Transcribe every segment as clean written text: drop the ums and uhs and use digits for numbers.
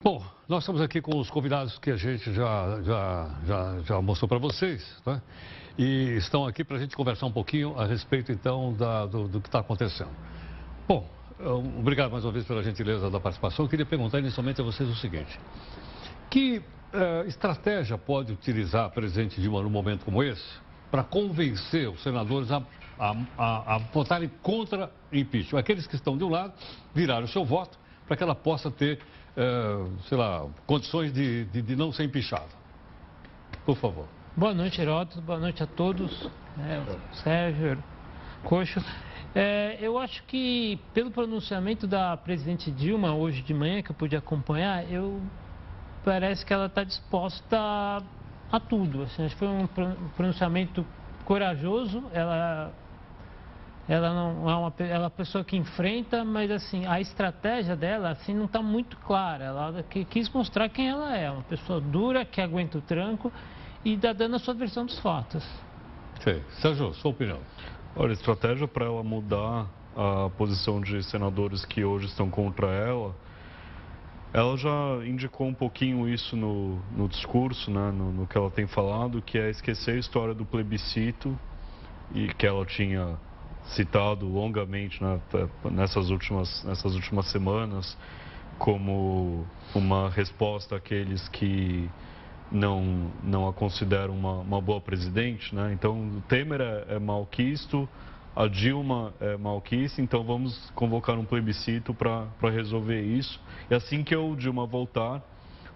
Bom, nós estamos aqui com os convidados que a gente já mostrou para vocês, né? E estão aqui para a gente conversar um pouquinho a respeito, então, do que está acontecendo. Bom, obrigado mais uma vez pela gentileza da participação. Eu queria perguntar inicialmente a vocês o seguinte: que estratégia pode utilizar a presidente Dilma num momento como esse para convencer os senadores a votarem contra impeachment? Aqueles que estão de um lado, viraram o seu voto para que ela possa ter, sei lá, condições de não ser empichada. Por favor. Boa noite, Heródoto. Boa noite a todos. Sérgio, Coxo. Eu acho que, pelo pronunciamento da presidente Dilma hoje de manhã, que eu pude acompanhar, parece que ela está disposta a tudo. Assim, acho que foi um pronunciamento corajoso. Ela não é ela é uma pessoa que enfrenta, mas assim, a estratégia dela assim, não está muito clara. Ela quis mostrar quem ela é, uma pessoa dura, que aguenta o tranco e está dando a sua versão dos fatos. Sim. Sérgio, sua opinião. Olha, a estratégia para ela mudar a posição de senadores que hoje estão contra ela já indicou um pouquinho isso no discurso, né, no que ela tem falado, que é esquecer a história do plebiscito, e que ela tinha citado longamente, né, nessas últimas semanas como uma resposta àqueles que não a consideram uma boa presidente, né? Então, o Temer é malquisto, a Dilma é malquista, então vamos convocar um plebiscito para resolver isso. E assim que o Dilma voltar,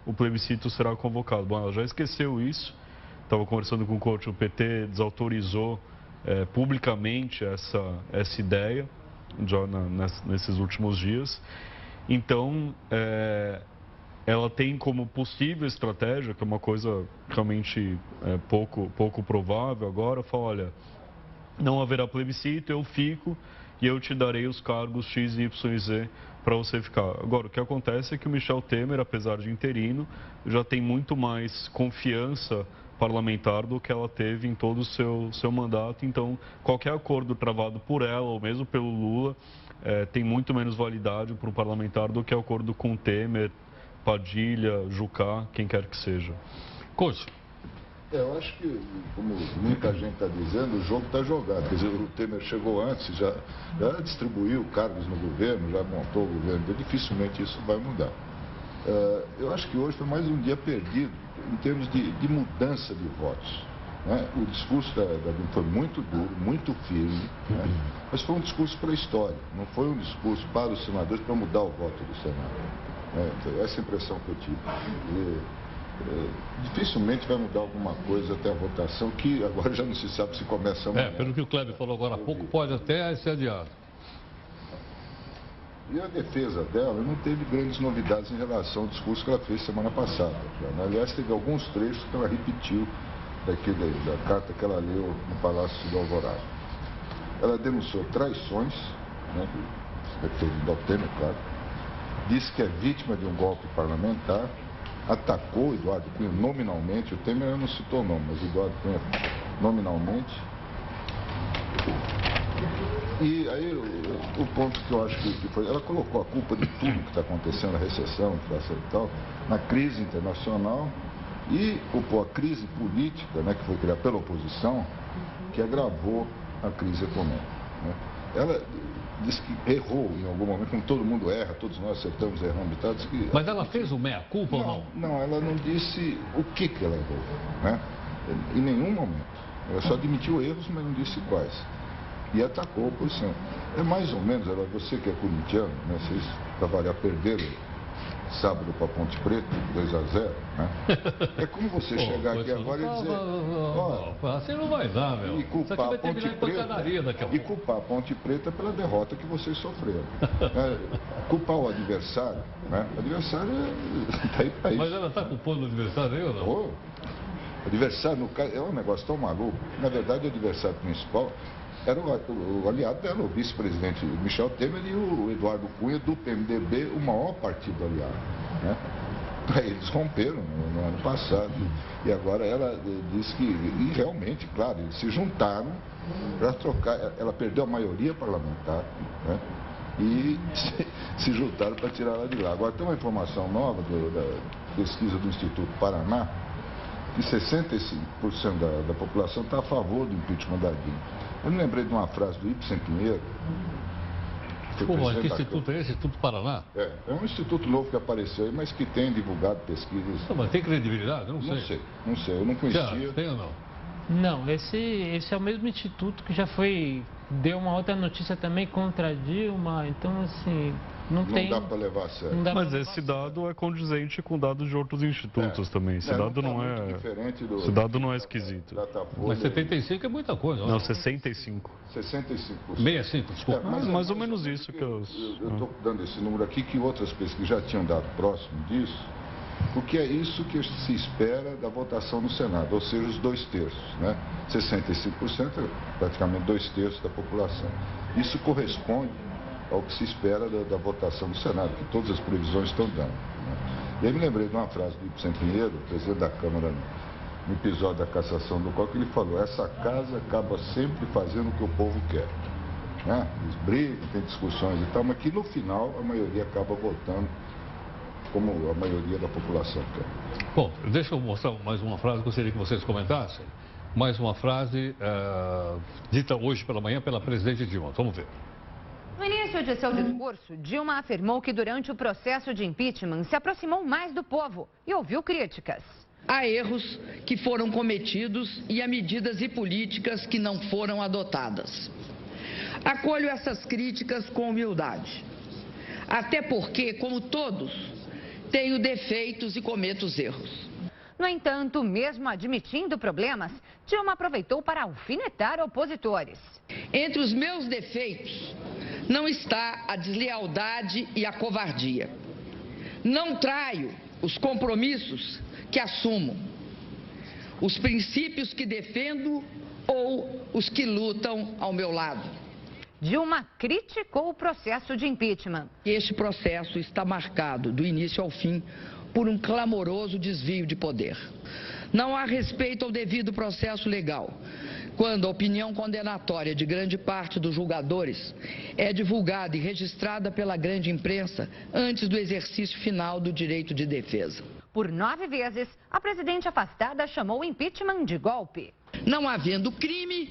o plebiscito será convocado. Bom, ela já esqueceu isso, estava conversando com o coach, o PT desautorizou publicamente essa ideia já nesses últimos dias. Então, ela tem como possível estratégia, que é uma coisa realmente pouco provável agora, fala, olha, não haverá plebiscito, eu fico e eu te darei os cargos X, Y e Z para você ficar. Agora, o que acontece é que o Michel Temer, apesar de interino, já tem muito mais confiança parlamentar do que ela teve em todo o seu mandato. Então, qualquer acordo travado por ela ou mesmo pelo Lula tem muito menos validade para um parlamentar do que o acordo com Temer, Padilha, Jucá, quem quer que seja. Coach. Eu acho que, como muita gente está dizendo, o jogo está jogado. Quer dizer, o Temer chegou antes, já distribuiu cargos no governo, já montou o governo, então dificilmente isso vai mudar. Eu acho que hoje foi mais um dia perdido em termos de mudança de votos. Né? O discurso da Dilma foi muito duro, muito firme, né? Mas foi um discurso para a história, não foi um discurso para os senadores para mudar o voto do Senado. Foi essa impressão que eu tive. Dificilmente vai mudar alguma coisa até a votação, que agora já não se sabe se começa amanhã. Pelo que o Kleber falou agora há pouco, pode até ser adiado. E a defesa dela não teve grandes novidades em relação ao discurso que ela fez semana passada. Aliás, teve alguns trechos que ela repetiu da carta que ela leu no Palácio do Alvorada. Ela denunciou traições, né, referindo ao Temer, claro, disse que é vítima de um golpe parlamentar, atacou Eduardo Cunha nominalmente, o Temer não citou o nome, mas Eduardo Cunha nominalmente. E aí o ponto que eu acho que foi, ela colocou a culpa de tudo que está acontecendo, a recessão, a inflação e tal, na crise internacional e a crise política, né, que foi criada pela oposição, que agravou a crise econômica. Né? Ela disse que errou em algum momento, como todo mundo erra, todos nós acertamos, erramos e tal. Mas ela fez o meia-culpa ou não? Não, ela não disse o que ela errou, né? Em nenhum momento. Ela só admitiu erros, mas não disse quais. E atacou a oposição. É mais ou menos, você que é corintiano, né? Vocês, para variar, perderam sábado para Ponte Preta, 2-0, né? É como você chegar aqui agora e dizer... Assim não vai dar, meu. E culpar a Ponte Preta, e culpar a Ponte Preta pela derrota que vocês sofreram. Culpar o adversário, né? O adversário está aí para isso. Mas ela está culpando o adversário aí ou não? O adversário, no caso, é um negócio tão maluco. Na verdade, o adversário principal era o aliado dela, o vice-presidente Michel Temer e o Eduardo Cunha, do PMDB, o maior partido aliado. Né? Eles romperam no ano passado. E agora ela disse que, e realmente, claro, eles se juntaram para trocar. Ela perdeu a maioria parlamentar, né? e se juntaram para tirar ela de lá. Agora tem uma informação nova da pesquisa do Instituto Paraná, que 65% da população está a favor do impeachment da Dilma. Eu me lembrei de uma frase do Ibsen Pinheiro. Pô, mas que instituto é esse? Instituto Paraná? É um instituto novo que apareceu aí, mas que tem divulgado pesquisas. Não, mas tem credibilidade? Eu não sei. Não sei, eu não conhecia. Já, tem ou não? Não, esse é o mesmo instituto que já deu uma outra notícia também contra a Dilma, então assim, não dá para levar a sério. Mas esse dado é condizente com dados de outros institutos também. Esse dado não é. Esse dado não é esquisito. Mas 75 é muita coisa. Não, 65. 65%. 65, desculpa. Mas mais ou menos isso que eu estou dando esse número aqui, que outras pesquisas já tinham dado próximo disso, porque é isso que se espera da votação no Senado, ou seja, os 2/3, né? 65% é praticamente 2/3 da população. Isso corresponde ao que se espera da votação no Senado, que todas as previsões estão dando. Né? E aí me lembrei de uma frase do Ibsen Pinheiro, presidente da Câmara, no episódio da cassação do COC, que ele falou: essa casa acaba sempre fazendo o que o povo quer. Né? Eles brigam, tem discussões e tal, mas que no final a maioria acaba votando como a maioria da população quer. Bom, deixa eu mostrar mais uma frase que eu gostaria que vocês comentassem. Mais uma frase dita hoje pela manhã pela presidente Dilma. Vamos ver. No início de seu discurso, Dilma afirmou que durante o processo de impeachment se aproximou mais do povo e ouviu críticas. Há erros que foram cometidos e há medidas e políticas que não foram adotadas. Acolho essas críticas com humildade. Até porque, como todos, tenho defeitos e cometo erros. No entanto, mesmo admitindo problemas, Dilma aproveitou para alfinetar opositores. Entre os meus defeitos não está a deslealdade e a covardia. Não traio os compromissos que assumo, os princípios que defendo ou os que lutam ao meu lado. Dilma criticou o processo de impeachment. Este processo está marcado, do início ao fim, por um clamoroso desvio de poder. Não há respeito ao devido processo legal, quando a opinião condenatória de grande parte dos julgadores é divulgada e registrada pela grande imprensa antes do exercício final do direito de defesa. Por 9 vezes, a presidente afastada chamou o impeachment de golpe. Não havendo crime,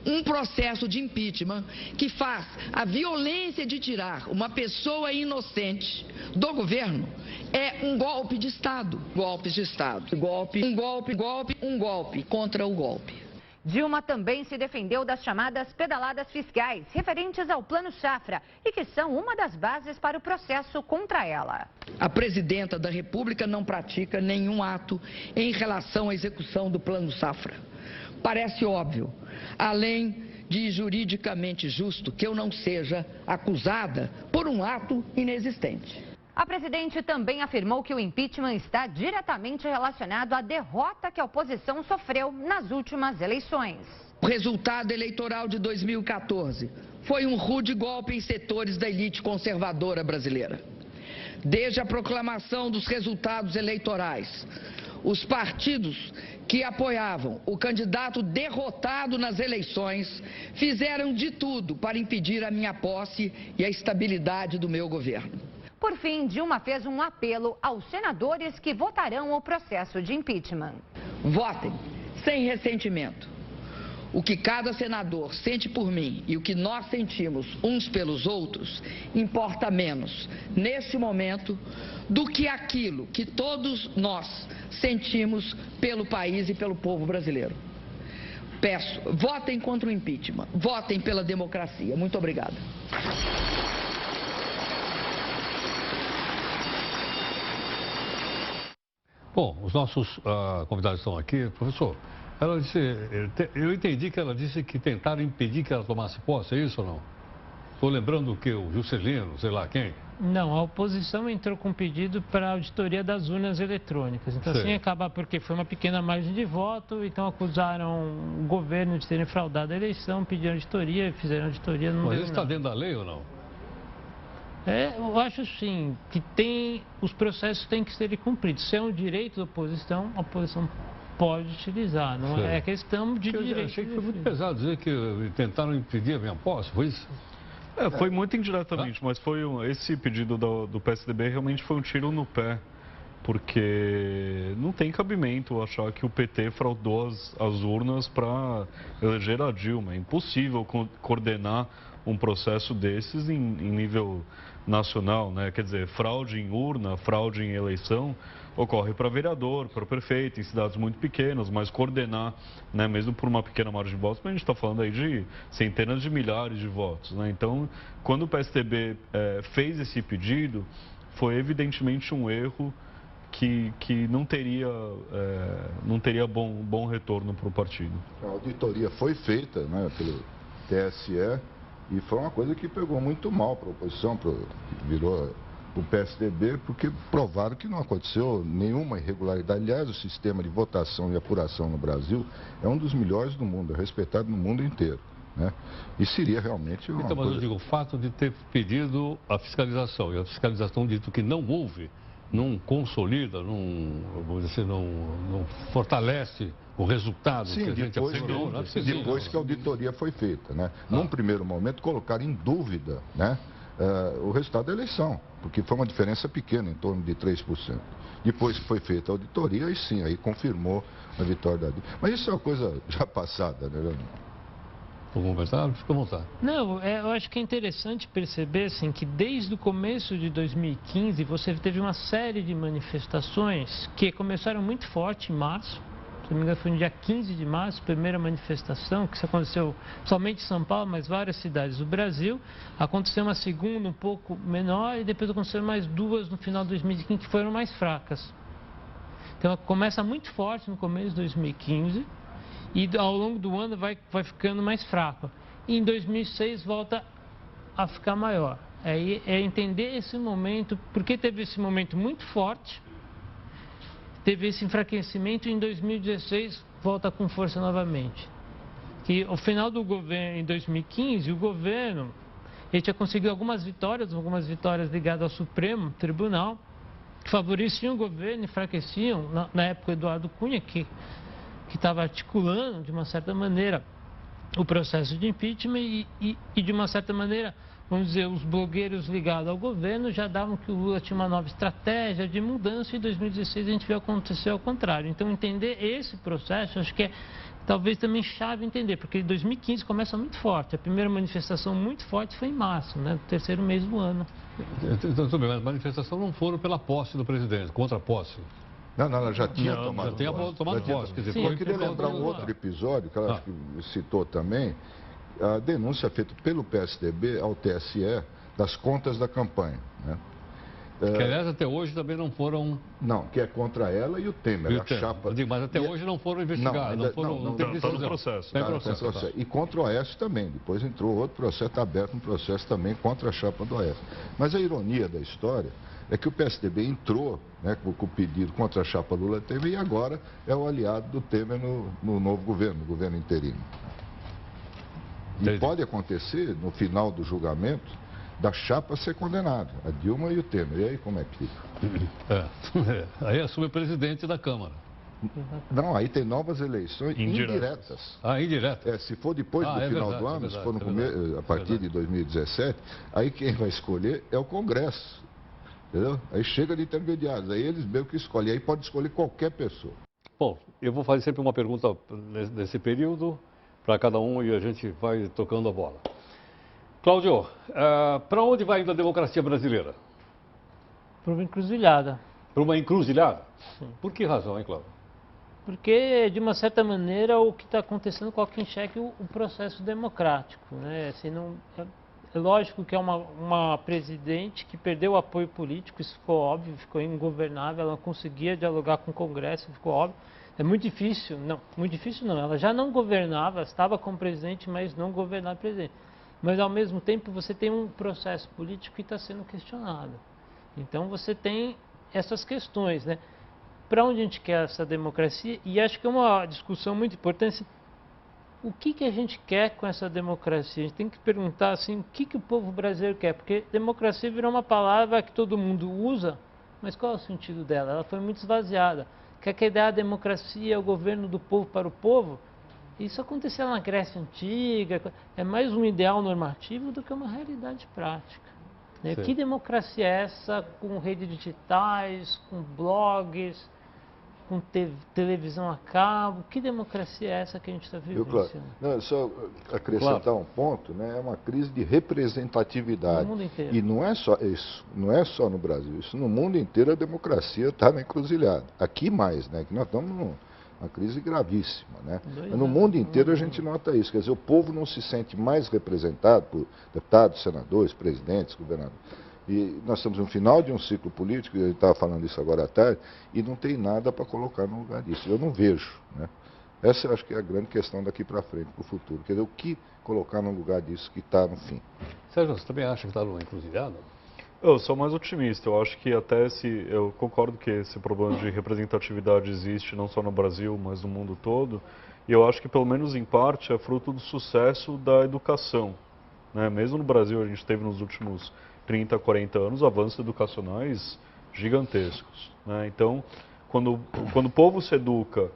um processo de impeachment que faz a violência de tirar uma pessoa inocente do governo é um golpe de Estado. Golpes de Estado. Golpe, um golpe contra o golpe. Dilma também se defendeu das chamadas pedaladas fiscais, referentes ao Plano Safra, e que são uma das bases para o processo contra ela. A presidenta da República não pratica nenhum ato em relação à execução do Plano Safra. Parece óbvio, além de juridicamente justo, que eu não seja acusada por um ato inexistente. A presidente também afirmou que o impeachment está diretamente relacionado à derrota que a oposição sofreu nas últimas eleições. O resultado eleitoral de 2014 foi um rude golpe em setores da elite conservadora brasileira. Desde a proclamação dos resultados eleitorais, os partidos que apoiavam o candidato derrotado nas eleições fizeram de tudo para impedir a minha posse e a estabilidade do meu governo. Por fim, Dilma fez um apelo aos senadores que votarão o processo de impeachment. Votem sem ressentimento. O que cada senador sente por mim e o que nós sentimos uns pelos outros importa menos, neste momento, do que aquilo que todos nós sentimos pelo país e pelo povo brasileiro. Peço, votem contra o impeachment, votem pela democracia. Muito obrigada. Bom, os nossos convidados estão aqui. Professor, ela disse, eu entendi que ela disse que tentaram impedir que ela tomasse posse, é isso ou não? Estou lembrando que o Juscelino, sei lá quem. Não, a oposição entrou com pedido para a auditoria das urnas eletrônicas. Então, assim, acaba porque foi uma pequena margem de voto, então acusaram o governo de terem fraudado a eleição, pediram auditoria, fizeram auditoria. Não Mas isso está dentro da lei ou não? Eu acho sim, que os processos têm que ser cumpridos. Se é um direito da oposição, a oposição pode utilizar, não é questão de direito. Eu achei que foi muito pesado dizer que tentaram impedir a minha posse, foi isso? Foi muito indiretamente, mas esse pedido do PSDB realmente foi um tiro no pé, porque não tem cabimento achar que o PT fraudou as urnas para eleger a Dilma. É impossível coordenar um processo desses em nível nacional, né? Quer dizer, fraude em urna, fraude em eleição ocorre para vereador, para prefeito, em cidades muito pequenas, mas coordenar, né, mesmo por uma pequena margem de votos, mas a gente está falando aí de centenas de milhares de votos, né? Então, quando o PSDB fez esse pedido, foi evidentemente um erro que não teria bom retorno para o partido. A auditoria foi feita, né, pelo TSE e foi uma coisa que pegou muito mal para a oposição, virou o PSDB, porque provaram que não aconteceu nenhuma irregularidade. Aliás, o sistema de votação e apuração no Brasil é um dos melhores do mundo, é respeitado no mundo inteiro, né? E seria realmente uma Então, mas eu digo, o fato de ter pedido a fiscalização e a fiscalização dito que não houve, não consolida, vamos dizer, não fortalece o resultado que a gente apurou. Depois que a auditoria foi feita, né? Num primeiro momento, colocaram em dúvida, né, o resultado da eleição, porque foi uma diferença pequena, em torno de 3%. Depois que foi feita a auditoria, aí sim, aí confirmou a vitória da Dilma. Mas isso é uma coisa já passada, né? Vou conversar? Fica à vontade. Não, eu acho que é interessante perceber assim, que desde o começo de 2015 você teve uma série de manifestações que começaram muito forte em março. Se não me engano, foi no dia 15 de março, primeira manifestação, que isso aconteceu somente em São Paulo, mas várias cidades do Brasil. Aconteceu uma segunda um pouco menor e depois aconteceram mais duas no final de 2015 que foram mais fracas. Então começa muito forte no começo de 2015 e ao longo do ano vai ficando mais fraco. E em 2006 volta a ficar maior. É entender esse momento, porque teve esse momento muito forte, teve esse enfraquecimento e em 2016 volta com força novamente. Que ao final do governo, em 2015, o governo ele tinha conseguido algumas vitórias ligadas ao Supremo Tribunal, que favoreciam o governo, enfraqueciam, na época Eduardo Cunha, que estava articulando de uma certa maneira o processo de impeachment e de uma certa maneira, vamos dizer, os blogueiros ligados ao governo já davam que o Lula tinha uma nova estratégia de mudança e em 2016 a gente viu acontecer ao contrário. Então entender esse processo, acho que é talvez também chave entender, porque 2015 começa muito forte, a primeira manifestação muito forte foi em março, né, no terceiro mês do ano. Então, mas as manifestações não foram pela posse do presidente, contra a posse. Não, ela já tinha tomado posse. Quer dizer, eu queria lembrar um outro episódio, que ela acho que citou também, a denúncia feita pelo PSDB ao TSE das contas da campanha, né? Que, aliás, até hoje também não foram... Não, que é contra ela e o Temer, chapa... Mas até hoje não foram investigados, não teve decisão. Está no processo. Está em processo. E contra o Oeste também, depois entrou outro processo, está aberto um processo também contra a chapa do Oeste. Mas a ironia da história é que o PSDB entrou, né, com o pedido contra a chapa Lula-Temer e agora é o aliado do Temer no novo governo, no governo interino. E pode acontecer, no final do julgamento, da chapa ser condenada, a Dilma e o Temer. E aí como é que fica? Aí assume o presidente da Câmara. Não, aí tem novas eleições indiretas. Indiretas. Se for depois do final do ano, se for a partir de 2017, aí quem vai escolher é o Congresso. Entendeu? Aí chega de intermediários, aí eles mesmo que escolhem, aí pode escolher qualquer pessoa. Bom, eu vou fazer sempre uma pergunta nesse período para cada um e a gente vai tocando a bola. Cláudio, para onde vai indo a democracia brasileira? Para uma encruzilhada. Para uma encruzilhada? Sim. Por que razão, hein, Cláudio? Porque, de uma certa maneira, o que está acontecendo coloca em xeque o processo democrático, né? Assim, é lógico que é uma presidente que perdeu o apoio político, isso ficou óbvio, ficou ingovernável, ela não conseguia dialogar com o Congresso, ficou óbvio. É muito difícil não, ela já não governava, estava como presidente, mas não governava presidente. Mas, ao mesmo tempo, você tem um processo político que está sendo questionado. Então, você tem essas questões, né? Para onde a gente quer essa democracia? E acho que é uma discussão muito importante. O que a gente quer com essa democracia? A gente tem que perguntar assim, o que o povo brasileiro quer? Porque democracia virou uma palavra que todo mundo usa, mas qual é o sentido dela? Ela foi muito esvaziada. Quer que a ideia da democracia é o governo do povo para o povo? Isso aconteceu na Grécia Antiga, é mais um ideal normativo do que uma realidade prática. Né? Que democracia é essa com redes digitais, com blogs, com televisão a cabo? Que democracia é essa que a gente está vivendo? Claro. Não, só acrescentar um ponto, né? É uma crise de representatividade. No mundo inteiro. E não é só isso, não é só no Brasil, isso no mundo inteiro a democracia está na encruzilhada. Aqui mais, né? Que nós estamos numa crise gravíssima, né? Mas no mundo inteiro a gente nota isso, quer dizer, o povo não se sente mais representado por deputados, senadores, presidentes, governadores. E nós estamos no final de um ciclo político, eu estava falando isso agora à tarde, e não tem nada para colocar no lugar disso. Eu não vejo, né? Essa eu acho que é a grande questão daqui para frente, para o futuro. Quer dizer, o que colocar no lugar disso que está no fim. Sérgio, você também acha que está numa encruzilhada? Eu sou mais otimista. Eu acho que eu concordo que esse problema de representatividade existe não só no Brasil, mas no mundo todo. E eu acho que, pelo menos em parte, é fruto do sucesso da educação, né? Mesmo no Brasil, a gente teve nos últimos 30, 40 anos avanços educacionais gigantescos, né? Então, quando o povo se educa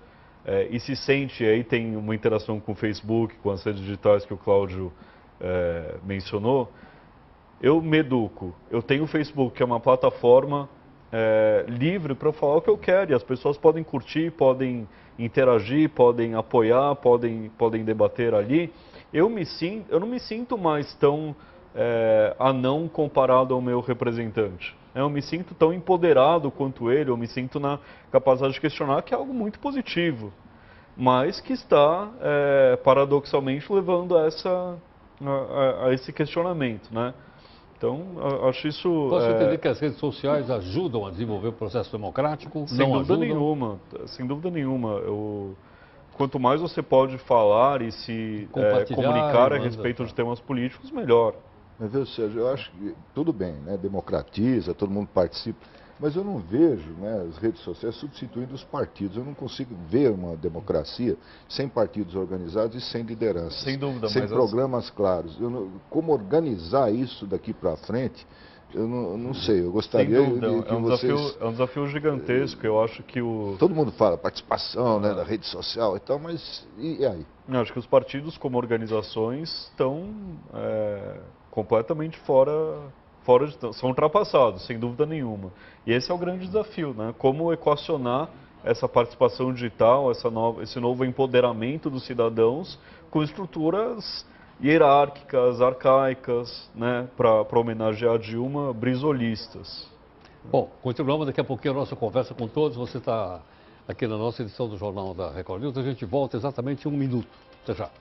e se sente, aí tem uma interação com o Facebook, com as redes digitais que o Cláudio mencionou, eu me educo, eu tenho o Facebook, que é uma plataforma livre para falar o que eu quero, e as pessoas podem curtir, podem interagir, podem apoiar, podem debater ali. Eu não me sinto mais tão anão comparado ao meu representante. Eu me sinto tão empoderado quanto ele, eu me sinto na capacidade de questionar, que é algo muito positivo, mas que está paradoxalmente levando a esse questionamento, né? Então, acho isso... Posso entender que as redes sociais ajudam a desenvolver o processo democrático? Sem dúvida nenhuma, sem dúvida nenhuma. Quanto mais você pode falar e se comunicar a respeito de temas políticos, melhor. Mas, viu, Sérgio, eu acho que tudo bem, né? Democratiza, todo mundo participa, mas eu não vejo, né, as redes sociais substituindo os partidos. Eu não consigo ver uma democracia sem partidos organizados e sem lideranças. Sem dúvida, sem mas programas claros. Como organizar isso daqui para frente, eu não sei. Eu gostaria sem dúvida, que vocês... É um desafio gigantesco. Eu acho que Todo mundo fala participação, né, da rede social e tal, mas e aí? Eu acho que os partidos, como organizações, estão completamente são ultrapassados, sem dúvida nenhuma. E esse é o grande desafio, né? Como equacionar essa participação digital, esse novo empoderamento dos cidadãos com estruturas hierárquicas, arcaicas, né? Para homenagear a Dilma, brisolistas. Bom, continuamos daqui a pouquinho a nossa conversa com todos. Você está aqui na nossa edição do Jornal da Record News. A gente volta exatamente em 1 minuto. Até já.